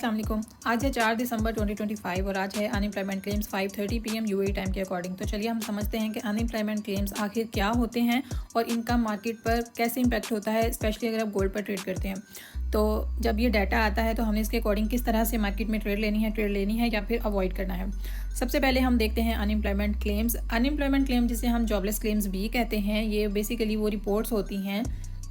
अस्सलाम वालेकुम। आज है 4 दिसंबर 2025 और आज है unemployment claims 5:30 PM UAE time के अकॉर्डिंग। तो चलिए हम समझते हैं कि अनएम्प्लॉयमेंट क्लेम्स आखिर क्या होते हैं और इनका मार्केट पर कैसे इम्पैक्ट होता है, स्पेशली अगर आप गोल्ड पर ट्रेड करते हैं। तो जब ये डाटा आता है तो हमने इसके अकॉर्डिंग किस तरह से मार्केट में ट्रेड लेनी है या फिर अवॉइड करना है। सबसे पहले हम देखते हैं अनएम्प्लॉयमेंट क्लेम्स। अनएम्प्लॉयमेंट क्लेम जिसे हम जॉबलेस क्लेम्स भी कहते हैं, ये बेसिकली वो रिपोर्ट्स होती हैं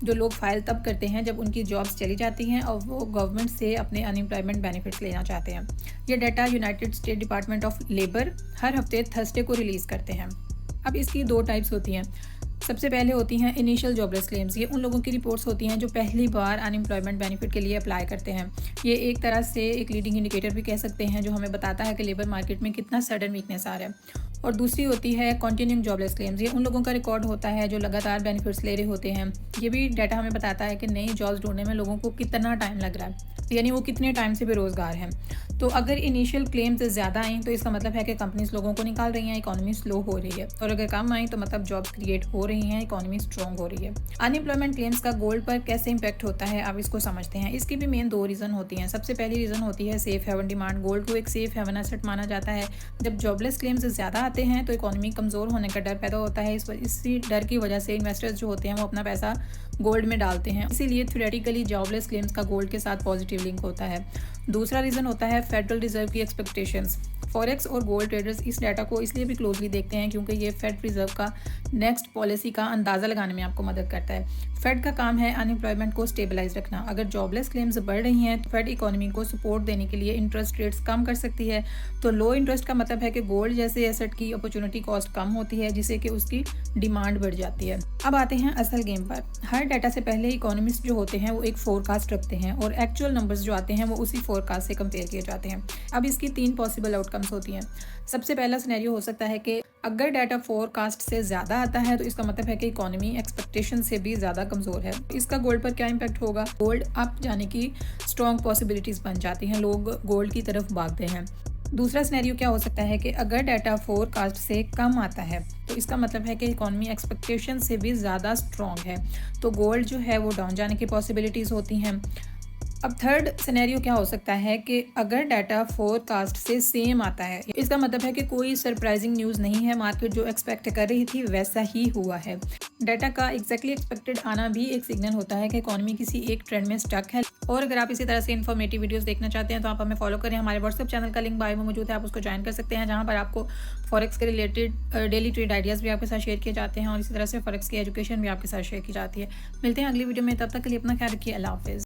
जो लोग फाइल तब करते हैं जब उनकी जॉब्स चली जाती हैं और वो गवर्नमेंट से अपने अनएम्प्लॉयमेंट बेनिफिट्स लेना चाहते हैं। ये data United State department of labour हर हफ्ते थर्सडे को रिलीज़ करते हैं। अब इसकी दो टाइप्स होती हैं। सबसे पहले होती हैं इनिशियल जॉबलेस क्लेम्स। ये उन लोगों की रिपोर्ट्स होती हैं जो पहली बार अनएम्प्लॉयमेंट बेनिफिट के लिए अप्लाई करते हैं। ये एक तरह से एक लीडिंग इंडिकेटर भी कह सकते हैं जो हमें बताता है कि लेबर मार्केट में कितना सडन वीकनेस आ रहा है। और दूसरी होती है कंटिन्यूइंग जॉबलेस क्लेम्स। ये उन लोगों का रिकॉर्ड होता है जो लगातार बेनिफिट्स ले रहे होते हैं। ये भी डाटा हमें बताता है कि नई जॉब्स ढूंढने में लोगों को कितना टाइम लग रहा है, यानी वो कितने टाइम से बेरोज़गार हैं। तो अगर इनिशियल क्लेम्स ज़्यादा आई तो इसका मतलब है कि कंपनीज लोगों को निकाल रही हैं, इकोनॉमी स्लो हो रही है। और अगर कम आई तो मतलब जॉब्स क्रिएट हो रही हैं, इकोनॉमी स्ट्रॉन्ग हो रही है। अनएम्प्लॉयमेंट क्लेम्स का गोल्ड पर कैसे इंपैक्ट होता है, अब इसको समझते हैं। इसकी भी मेन दो रीज़न होती हैं। सबसे पहली रीज़न होती है सेफ हेवन डिमांड। गोल्ड को एक सेफ हेवन एसेट माना जाता है। जब जॉबलेस क्लेम्स ज़्यादा आते हैं तो इकोनॉमी कमज़ोर होने का डर पैदा होता है। इसी डर की वजह से इन्वेस्टर्स जो होते हैं वो अपना पैसा गोल्ड में डालते हैं। इसीलिए थ्योरेटिकली जॉबलेस क्लेम्स का गोल्ड के साथ पॉजिटिव लिंक होता है। दूसरा रीज़न होता है फेडरल रिजर्व की एक्सपेक्टेशंस। फॉरेक्स और गोल्ड ट्रेडर्स इस डाटा को इसलिए भी क्लोजली देखते हैं क्योंकि ये फेड रिजर्व का नेक्स्ट पॉलिसी का अंदाज़ा लगाने में आपको मदद करता है। फेड का काम है अनएम्प्लॉयमेंट को स्टेबलाइज रखना। अगर जॉबलेस क्लेम्स बढ़ रही हैं तो फेड इकोनॉमी को सपोर्ट देने के लिए इंटरेस्ट रेट्स कम कर सकती है। तो लो इंटरेस्ट का मतलब है कि गोल्ड जैसे एसेट की अपॉर्चुनिटी कॉस्ट कम होती है, जिससे कि उसकी डिमांड बढ़ जाती है। अब आते हैं असल गेम पर। हर डाटा से पहले इकोनॉमिस्ट जो होते हैं वो एक फोरकास्ट रखते हैं और एक्चुअल नंबर्स जो आते हैं वो उसी फोरकास्ट से कंपेयर किए जाते हैं। अब इसकी 3 पॉसिबल आउटकम्स होती हैं। सबसे पहला सिनेरियो हो सकता है कि अगर डाटा फोरकास्ट से ज़्यादा आता है तो इसका मतलब है कि इकोनॉमी एक्सपेक्टेशन से भी ज़्यादा कमज़ोर है। इसका गोल्ड पर क्या इम्पैक्ट होगा? गोल्ड अप जाने की स्ट्रॉन्ग पॉसिबिलिटीज़ बन जाती हैं, लोग गोल्ड की तरफ भागते हैं। दूसरा सिनेरियो क्या हो सकता है कि अगर डाटा फोरकास्ट से कम आता है तो इसका मतलब है कि इकोनॉमी एक्सपेक्टेशन से भी ज़्यादा स्ट्रॉन्ग है, तो गोल्ड जो है वो डाउन जाने की पॉसिबिलिटीज़ होती हैं। अब थर्ड सिनेरियो क्या हो सकता है कि अगर डाटा फोरकास्ट से सेम आता है, इसका मतलब है कि कोई सरप्राइजिंग न्यूज़ नहीं है, मार्केट जो एक्सपेक्ट कर रही थी वैसा ही हुआ है। डाटा का एग्जैक्टली एक्सपेक्टेड आना भी एक सिग्नल होता है कि इकोनॉमी किसी एक ट्रेंड में स्टक है। और अगर आप इसी तरह से इन्फॉर्मेटिव वीडियोस देखना चाहते हैं तो आप हमें फॉलो करें। हमारे व्हाट्सएप चैनल का लिंक बायो में मौजूद है, आप उसको ज्वाइन कर सकते हैं, जहां पर आपको फॉरेक्स के रिलेटेड डेली ट्रेड आइडियाज़ भी आपके साथ शेयर किए जाते हैं और इसी तरह से फॉरेक्स की एजुकेशन भी आपके साथ शेयर की जाती है। मिलते हैं अगली वीडियो में, तब तक के लिए अपना ख्याल रखिए। अल्लाह हाफिज़।